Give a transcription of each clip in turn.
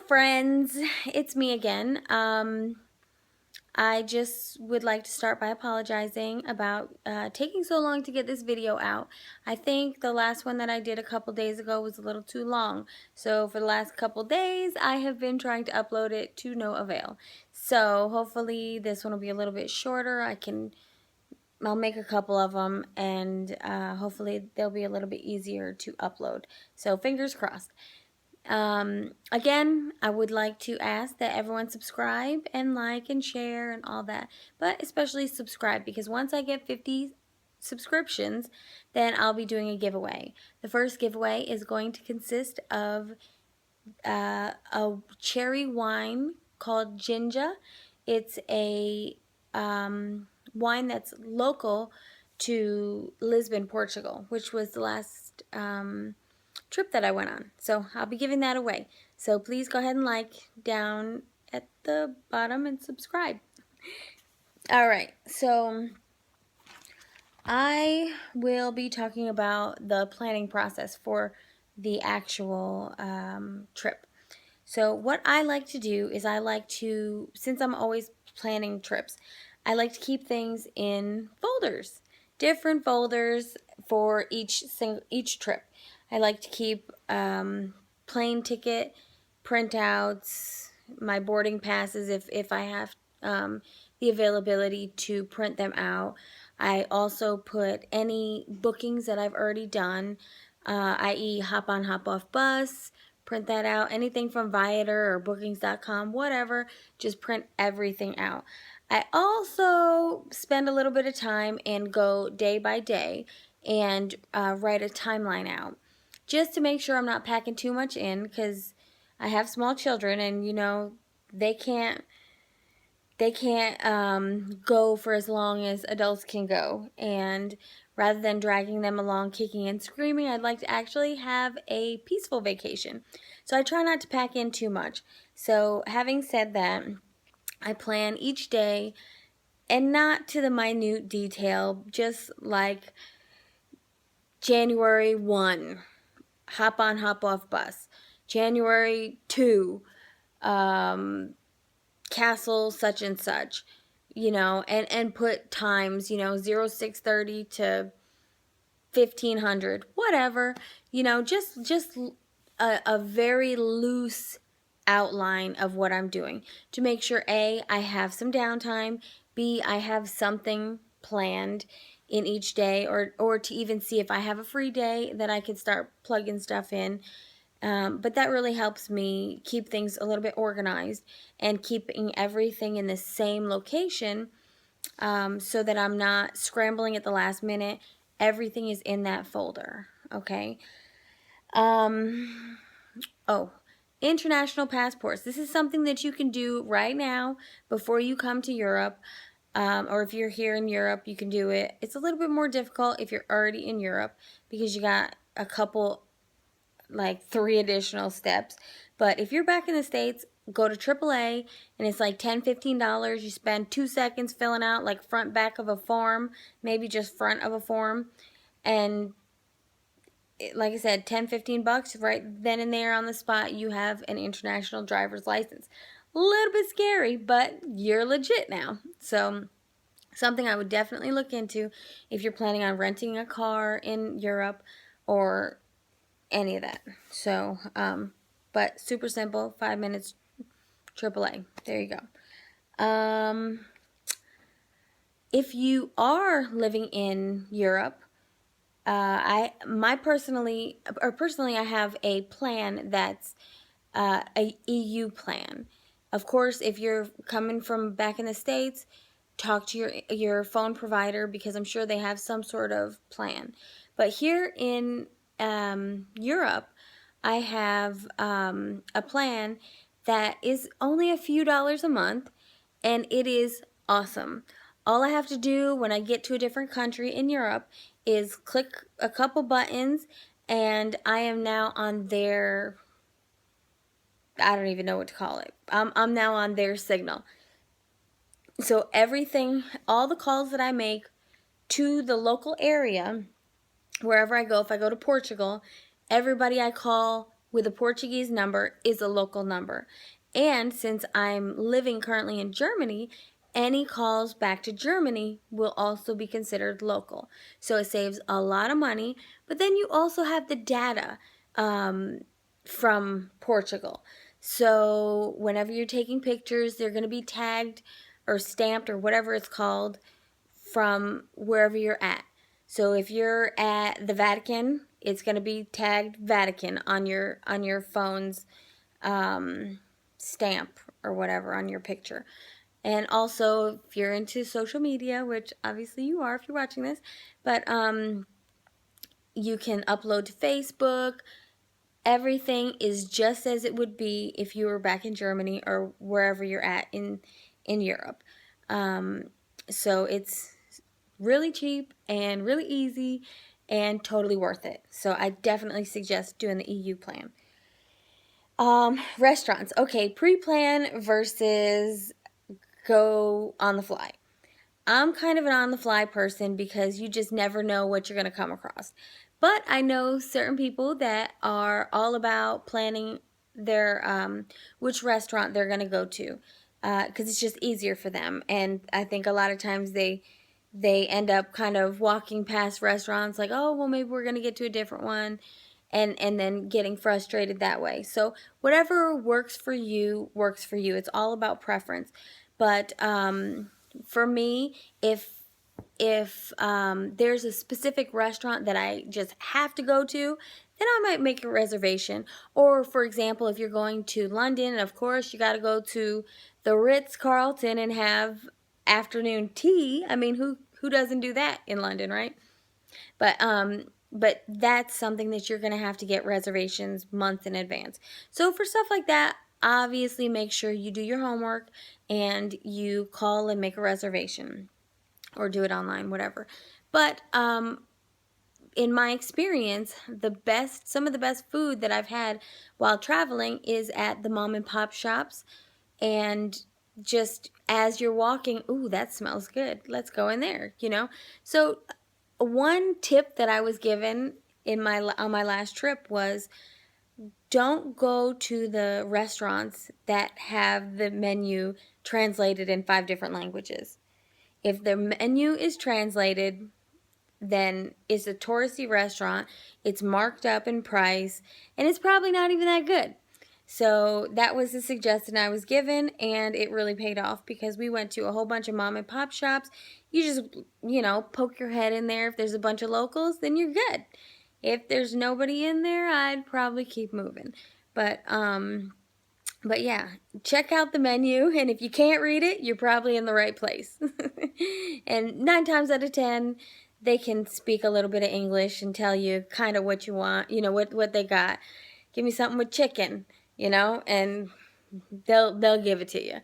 friends, it's me again. I just would like to start by apologizing about taking so long to get this video out. I think the last one that I did a couple days ago was a little too long. So for the last couple days, I have been trying to upload it to no avail. So hopefully this one will be a little bit shorter. I'll make a couple of them, and hopefully they'll be a little bit easier to upload. So fingers crossed. Again, I would like to ask that everyone subscribe and like and share and all that, but especially subscribe, because once I get 50 subscriptions, then I'll be doing a giveaway. The first giveaway is going to consist of a cherry wine called Jinja. It's a wine that's local to Lisbon, Portugal, which was the last trip that I went on. So I'll be giving that away. So please go ahead and like down at the bottom and subscribe. All right, so I will be talking about the planning process for the actual trip. So what I like to do is since I'm always planning trips, I like to keep things in folders, different folders for each trip. I like to keep plane ticket printouts, my boarding passes if I have the availability to print them out. I also put any bookings that I've already done, i.e. hop on, hop off bus, print that out. Anything from Viator or bookings.com, whatever, just print everything out. I also spend a little bit of time and go day by day and write a timeline out, just to make sure I'm not packing too much in, because I have small children, and they can't go for as long as adults can go. And rather than dragging them along kicking and screaming, I'd like to actually have a peaceful vacation. So I try not to pack in too much. So having said that, I plan each day, and not to the minute detail, just like January 1, hop on, hop off bus. January 2, castle such and such, and put times, 0630 to 1500, whatever, just a very loose outline of what I'm doing, to make sure A, I have some downtime, B, I have something planned in each day, or to even see if I have a free day that I could start plugging stuff in. But that really helps me keep things a little bit organized and keeping everything in the same location, so that I'm not scrambling at the last minute. Everything is in that folder, okay? Oh, international passports. This is something that you can do right now before you come to Europe. Or if you're here in Europe, you can do it. It's a little bit more difficult if you're already in Europe, because you got a couple, like 3 additional steps. But if you're back in the States, go to AAA, and it's like $10-15. You spend 2 seconds filling out like front back of a form, maybe just front of a form, and like I said, $10-15 right then and there on the spot. You have an international driver's license. A little bit scary, but you're legit now. So something I would definitely look into if you're planning on renting a car in Europe or any of that. So, but super simple, 5 minutes, AAA. There you go. If you are living in Europe, I have a plan that's a EU plan. Of course, if you're coming from back in the States, talk to your phone provider, because I'm sure they have some sort of plan. But here in Europe, I have a plan that is only a few dollars a month, and it is awesome. All I have to do when I get to a different country in Europe is click a couple buttons, and I am now on their, I don't even know what to call it. I'm now on their signal. So everything, all the calls that I make to the local area, wherever I go, if I go to Portugal, everybody I call with a Portuguese number is a local number. And since I'm living currently in Germany, any calls back to Germany will also be considered local. So it saves a lot of money, but then you also have the data from Portugal. So whenever you're taking pictures, they're going to be tagged or stamped or whatever it's called from wherever you're at. So if you're at the Vatican, it's going to be tagged Vatican on your phone's stamp or whatever on your picture. And also, if you're into social media, which obviously you are if you're watching this, but you can upload to Facebook. Everything is just as it would be if you were back in Germany or wherever you're at in Europe. So it's really cheap and really easy and totally worth it. So I definitely suggest doing the EU plan. Restaurants. Okay, pre-plan versus go on the fly. I'm kind of an on the fly person because you just never know what you're going to come across. But I know certain people that are all about planning their which restaurant they're going to go to because it's just easier for them. And I think a lot of times they end up kind of walking past restaurants like, oh, well, maybe we're going to get to a different one. And then getting frustrated that way. So whatever works for you works for you. It's all about preference. But for me, if there's a specific restaurant that I just have to go to, then I might make a reservation. Or for example, if you're going to London, of course you got to go to the Ritz-Carlton and have afternoon tea. I mean, who doesn't do that in London, right? But that's something that you're going to have to get reservations months in advance. So for stuff like that, obviously make sure you do your homework and you call and make a reservation or do it online, whatever. But in my experience, some of the best food that I've had while traveling is at the mom and pop shops. And just as you're walking, ooh, that smells good. Let's go in there, So one tip that I was given on my last trip was don't go to the restaurants that have the menu translated in 5 different languages. If the menu is translated, then it's a touristy restaurant, it's marked up in price, and it's probably not even that good. So that was the suggestion I was given, and it really paid off because we went to a whole bunch of mom and pop shops. You just, poke your head in there. If there's a bunch of locals, then you're good. If there's nobody in there, I'd probably keep moving. But yeah, check out the menu, and if you can't read it, you're probably in the right place. And 9 times out of 10, they can speak a little bit of English and tell you kind of what you want, what they got. Give me something with chicken, and they'll give it to you.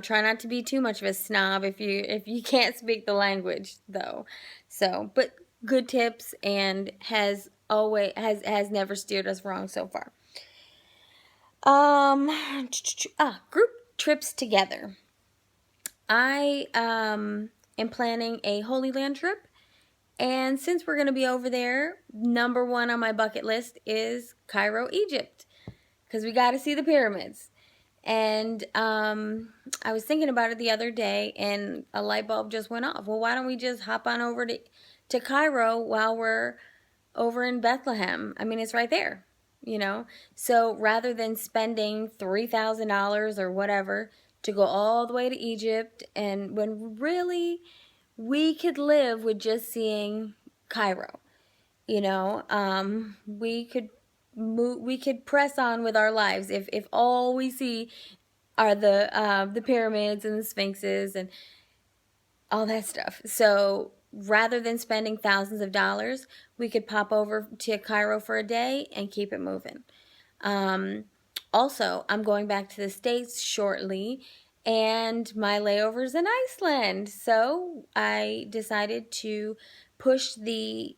Try not to be too much of a snob if you can't speak the language though. So, but good tips and has never steered us wrong so far. Group trips together. I am planning a Holy Land trip, and since we're going to be over there, number 1 on my bucket list is Cairo, Egypt, because we got to see the pyramids. And I was thinking about it the other day, and a light bulb just went off. Well, why don't we just hop on over to Cairo while we're over in Bethlehem? I mean, it's right there. So rather than spending $3,000 or whatever to go all the way to Egypt, and when really we could live with just seeing Cairo, we could press on with our lives if all we see are the pyramids and the sphinxes and all that stuff. So rather than spending thousands of dollars, we could pop over to Cairo for a day and keep it moving. Also, I'm going back to the States shortly, and my layover's in Iceland. So I decided to push the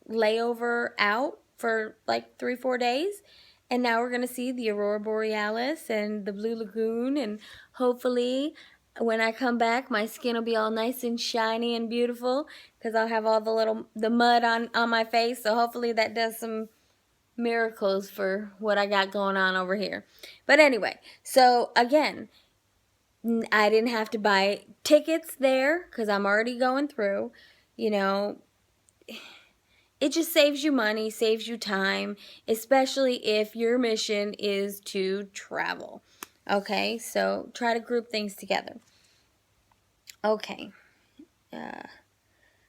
layover out for like 3-4 days. And now we're going to see the Aurora Borealis and the Blue Lagoon, and hopefully when I come back, my skin will be all nice and shiny and beautiful because I'll have all the mud on my face. So hopefully that does some miracles for what I got going on over here. But anyway, so again, I didn't have to buy tickets there because I'm already going through. You know, it just saves you money, saves you time, especially if your mission is to travel. Okay, so try to group things together. Okay.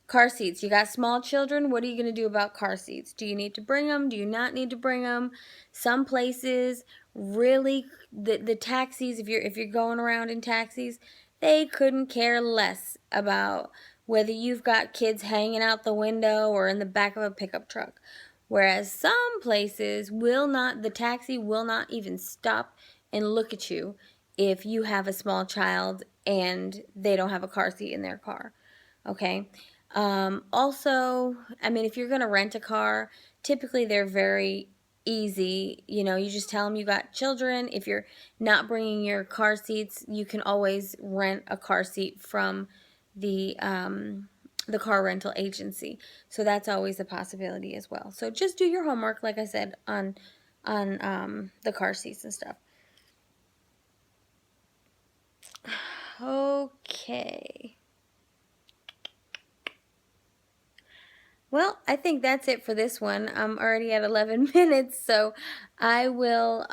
Car seats. You got small children. What are you going to do about car seats? Do you need to bring them? Do you not need to bring them? Some places really, the taxis, if you're going around in taxis, they couldn't care less about whether you've got kids hanging out the window or in the back of a pickup truck. Whereas some places will not, the taxi will not even stop and look at you if you have a small child and they don't have a car seat in their car. Okay. Also, I mean, if you're going to rent a car, typically they're very easy. You know, you just tell them you got children. If you're not bringing your car seats, you can always rent a car seat from the car rental agency. So that's always a possibility as well. So just do your homework, like I said, on the car seats and stuff. Okay. Well, I think that's it for this one. I'm already at 11 minutes, so I will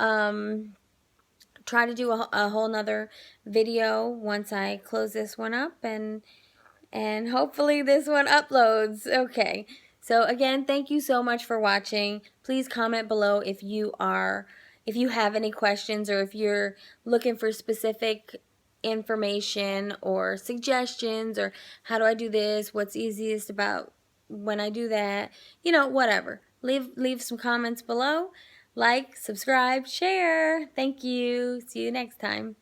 try to do a whole nother video once I close this one up, and hopefully this one uploads. Okay. So again, thank you so much for watching. Please comment below if you have any questions, or if you're looking for specific information or suggestions, or how do I do this, what's easiest about when I do that, you know, whatever. Leave some comments below. Like, subscribe, share. Thank you. See you next time.